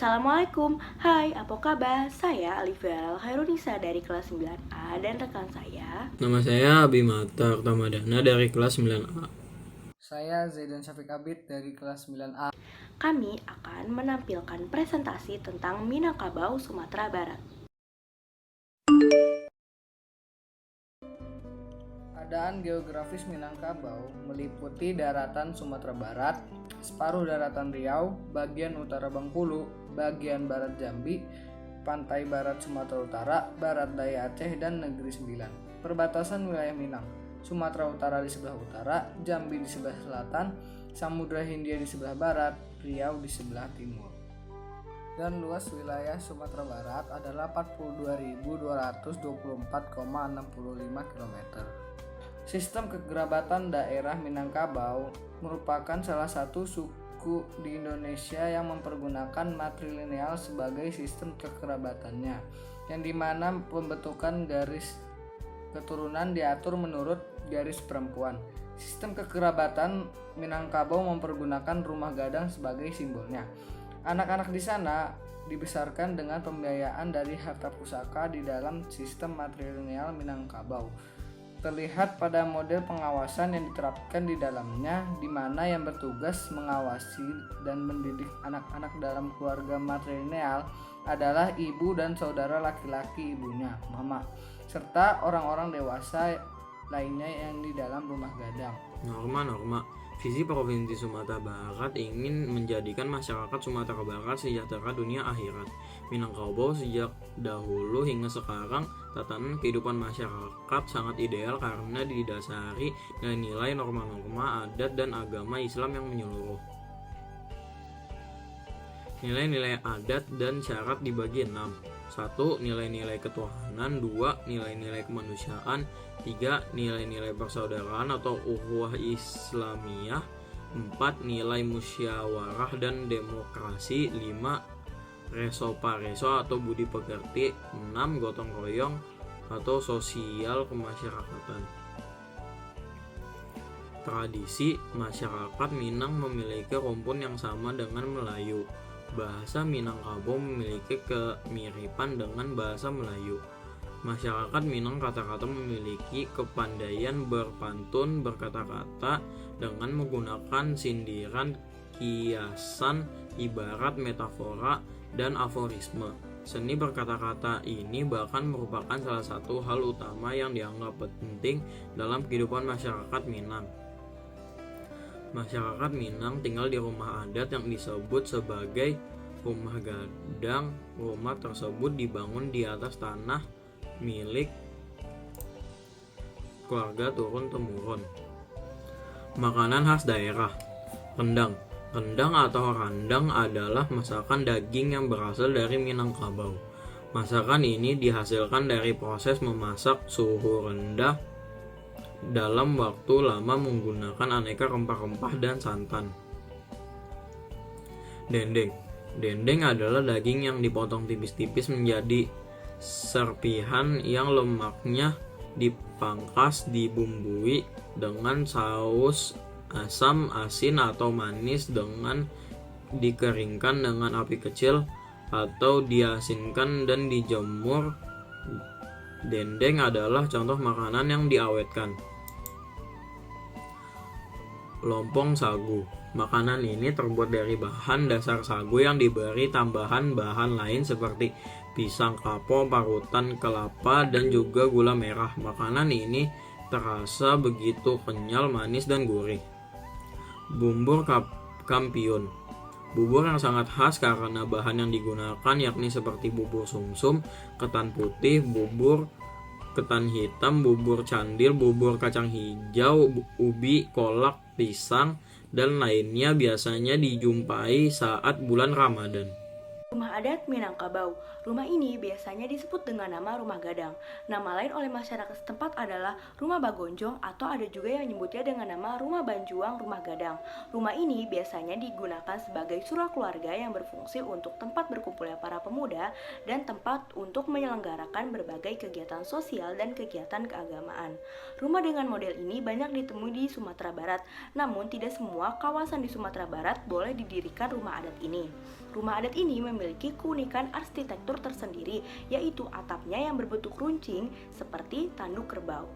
Assalamualaikum, hai apa kabar? Saya Alifia Khairunisa dari kelas 9A dan rekan saya. Nama saya Abimata Ramadana dari kelas 9A. Saya Zaidan Syafiq Abid dari kelas 9A. Kami akan menampilkan presentasi tentang Minangkabau, Sumatera Barat. Keadaan geografis Minangkabau meliputi daratan Sumatera Barat, separuh daratan Riau, bagian utara Bengkulu, bagian barat Jambi, pantai barat Sumatera Utara, barat daya Aceh, dan Negeri Sembilan. Perbatasan wilayah Minang, Sumatera Utara di sebelah utara, Jambi di sebelah selatan, Samudra Hindia di sebelah barat, Riau di sebelah timur. Dan luas wilayah Sumatera Barat adalah 42.224,65 km. Sistem kekerabatan daerah Minangkabau merupakan salah satu suku di Indonesia yang mempergunakan matrilineal sebagai sistem kekerabatannya, yang dimana pembentukan garis keturunan diatur menurut garis perempuan. Sistem kekerabatan Minangkabau mempergunakan rumah gadang sebagai simbolnya. Anak-anak di sana dibesarkan dengan pembiayaan dari harta pusaka di dalam sistem matrilineal Minangkabau. Terlihat pada model pengawasan yang diterapkan di dalamnya, di mana yang bertugas mengawasi dan mendidik anak-anak dalam keluarga matrilineal adalah ibu dan saudara laki-laki ibunya, mama, serta orang-orang dewasa lainnya yang di dalam rumah gadang. Norma-norma visi Provinsi Sumatera Barat ingin menjadikan masyarakat Sumatera Barat sejahtera dunia akhirat. Minangkabau sejak dahulu hingga sekarang tatanan kehidupan masyarakat sangat ideal karena didasari dengan nilai norma-norma adat dan agama Islam yang menyeluruh. Nilai-nilai adat dan syarat dibagi 6. 1. Nilai-nilai ketuhanan. 2. Nilai-nilai kemanusiaan. 3. Nilai-nilai persaudaraan atau ukhuwah Islamiyah. 4. Nilai musyawarah dan demokrasi. 5. Reso pareso atau budi pekerti. 6. Gotong royong atau sosial kemasyarakatan. Tradisi masyarakat Minang memiliki rumpun yang sama dengan Melayu. Bahasa Minangkabau memiliki kemiripan dengan bahasa Melayu. Masyarakat Minang rata-rata memiliki kepandaian berpantun berkata-kata dengan menggunakan sindiran, kiasan, ibarat, metafora, dan aforisme. Seni berkata-kata ini bahkan merupakan salah satu hal utama yang dianggap penting dalam kehidupan masyarakat Minang. Masyarakat Minang tinggal di rumah adat yang disebut sebagai rumah gadang. Rumah tersebut dibangun di atas tanah milik keluarga turun-temurun. Makanan khas daerah. Rendang. Rendang atau randang adalah masakan daging yang berasal dari Minangkabau. Masakan ini dihasilkan dari proses memasak suhu rendah dalam waktu lama menggunakan aneka rempah-rempah dan santan. Dendeng. Dendeng adalah daging yang dipotong tipis-tipis menjadi serpihan yang lemaknya dipangkas dibumbui dengan saus asam, asin, atau manis dengan dikeringkan dengan api kecil atau diasinkan dan dijemur. Dendeng adalah contoh makanan yang diawetkan. Lompong sagu. Makanan ini terbuat dari bahan dasar sagu yang diberi tambahan bahan lain seperti pisang, kapau, parutan kelapa, dan juga gula merah. Makanan ini terasa begitu kenyal, manis, dan gurih. Bumbur kampiun. Bubur yang sangat khas karena bahan yang digunakan yakni seperti bubur sumsum, ketan putih, bubur ketan hitam, bubur candil, bubur kacang hijau, ubi, kolak, pisang, dan lainnya biasanya dijumpai saat bulan Ramadan. Rumah adat Minangkabau. Rumah ini biasanya disebut dengan nama rumah gadang. Nama lain oleh masyarakat setempat adalah rumah bagonjong atau ada juga yang menyebutnya dengan nama rumah banjuang, rumah gadang. Rumah ini biasanya digunakan sebagai surah keluarga yang berfungsi untuk tempat berkumpulnya para pemuda dan tempat untuk menyelenggarakan berbagai kegiatan sosial dan kegiatan keagamaan. Rumah dengan model ini banyak ditemui di Sumatera Barat, namun tidak semua kawasan di Sumatera Barat boleh didirikan rumah adat ini. Rumah adat ini memiliki keunikan arsitektur tersendiri, yaitu atapnya yang berbentuk runcing seperti tanduk kerbau.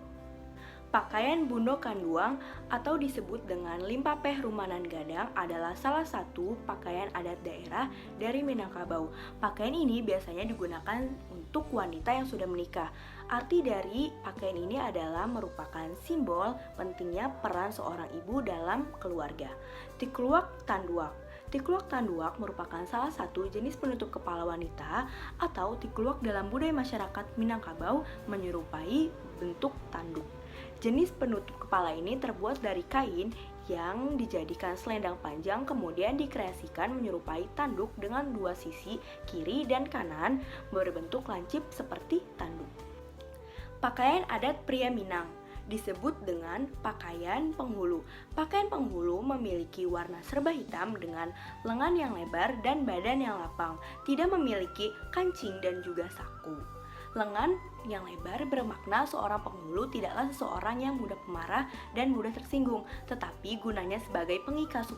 Pakaian Bundo Kanduang atau disebut dengan Limpapeh Rumanan Gadang adalah salah satu pakaian adat daerah dari Minangkabau. Pakaian ini biasanya digunakan untuk wanita yang sudah menikah. Arti dari pakaian ini adalah merupakan simbol pentingnya peran seorang ibu dalam keluarga. Tikluak Tanduak. Tikluak tanduak merupakan salah satu jenis penutup kepala wanita atau tikluak dalam budaya masyarakat Minangkabau menyerupai bentuk tanduk. Jenis penutup kepala ini terbuat dari kain yang dijadikan selendang panjang kemudian dikreasikan menyerupai tanduk dengan dua sisi kiri dan kanan berbentuk lancip seperti tanduk. Pakaian adat pria Minang disebut dengan pakaian penghulu. Pakaian penghulu memiliki warna serba hitam dengan lengan yang lebar dan badan yang lapang, tidak memiliki kancing dan juga saku. Lengan yang lebar bermakna seorang penghulu tidaklah seseorang yang mudah pemarah dan mudah tersinggung, tetapi gunanya sebagai pengipas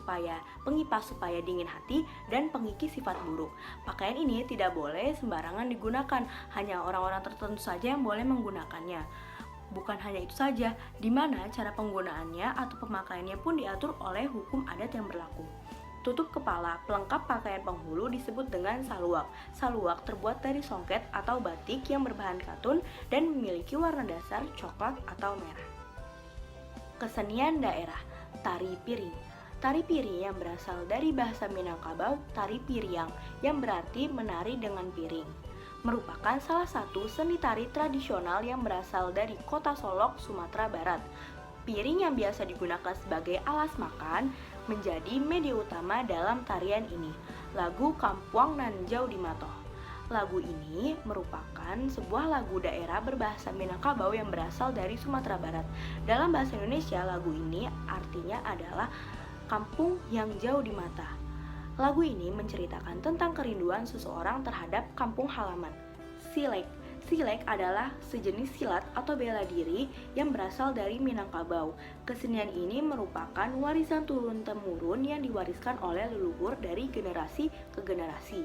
supaya dingin hati dan pengikis sifat buruk. Pakaian ini tidak boleh sembarangan digunakan, hanya orang-orang tertentu saja yang boleh menggunakannya. Bukan hanya itu saja, di mana cara penggunaannya atau pemakaiannya pun diatur oleh hukum adat yang berlaku. Tutup kepala, pelengkap pakaian penghulu disebut dengan saluak. Saluak terbuat dari songket atau batik yang berbahan katun dan memiliki warna dasar coklat atau merah. Kesenian daerah, tari piring. Tari piring yang berasal dari bahasa Minangkabau, tari piriang, yang berarti menari dengan piring, merupakan salah satu seni tari tradisional yang berasal dari kota Solok, Sumatera Barat. Piring yang biasa digunakan sebagai alas makan menjadi media utama dalam tarian ini. Lagu Kampuang Nan Jau di Matoh. Lagu ini merupakan sebuah lagu daerah berbahasa Minangkabau yang berasal dari Sumatera Barat. Dalam bahasa Indonesia, lagu ini artinya adalah kampung yang jauh di mata. Lagu ini menceritakan tentang kerinduan seseorang terhadap kampung halaman. Silek. Silek adalah sejenis silat atau bela diri yang berasal dari Minangkabau. Kesenian ini merupakan warisan turun-temurun yang diwariskan oleh leluhur dari generasi ke generasi.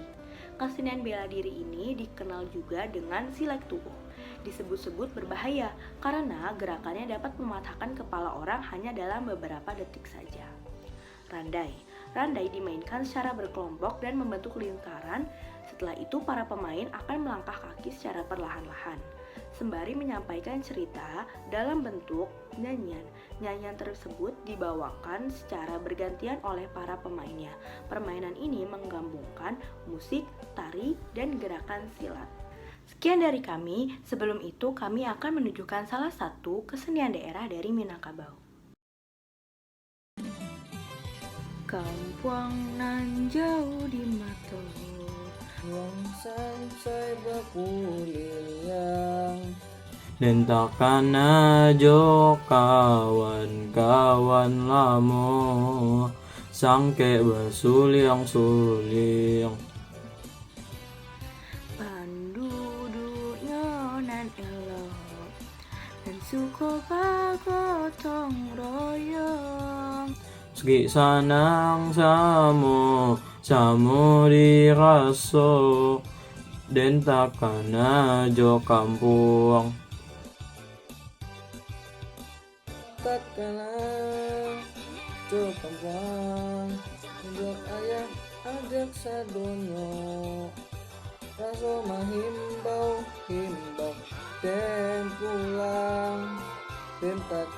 Kesenian bela diri ini dikenal juga dengan silek tubuh. Disebut-sebut berbahaya karena gerakannya dapat mematahkan kepala orang hanya dalam beberapa detik saja. Randai. Randai dimainkan secara berkelompok dan membentuk lingkaran. Setelah itu para pemain akan melangkah kaki secara perlahan-lahan sembari menyampaikan cerita dalam bentuk nyanyian. Nyanyian tersebut dibawakan secara bergantian oleh para pemainnya. Permainan ini menggabungkan musik, tari, dan gerakan silat. Sekian dari kami. Sebelum itu kami akan menunjukkan salah satu kesenian daerah dari Minangkabau. Kampuang nan jauh di Matoh, Yang samsai bakuliang Dan takkan ajo kawan-kawan lamo Sangke bersuliang-suliang Panduduknya nan elok dan suko gotong royong. Segi sanang samo diraso Den takkan ajo kampung tatkala cokampang Untuk ayah ajak sadonyo Raso mahimbau Den pulang Den tak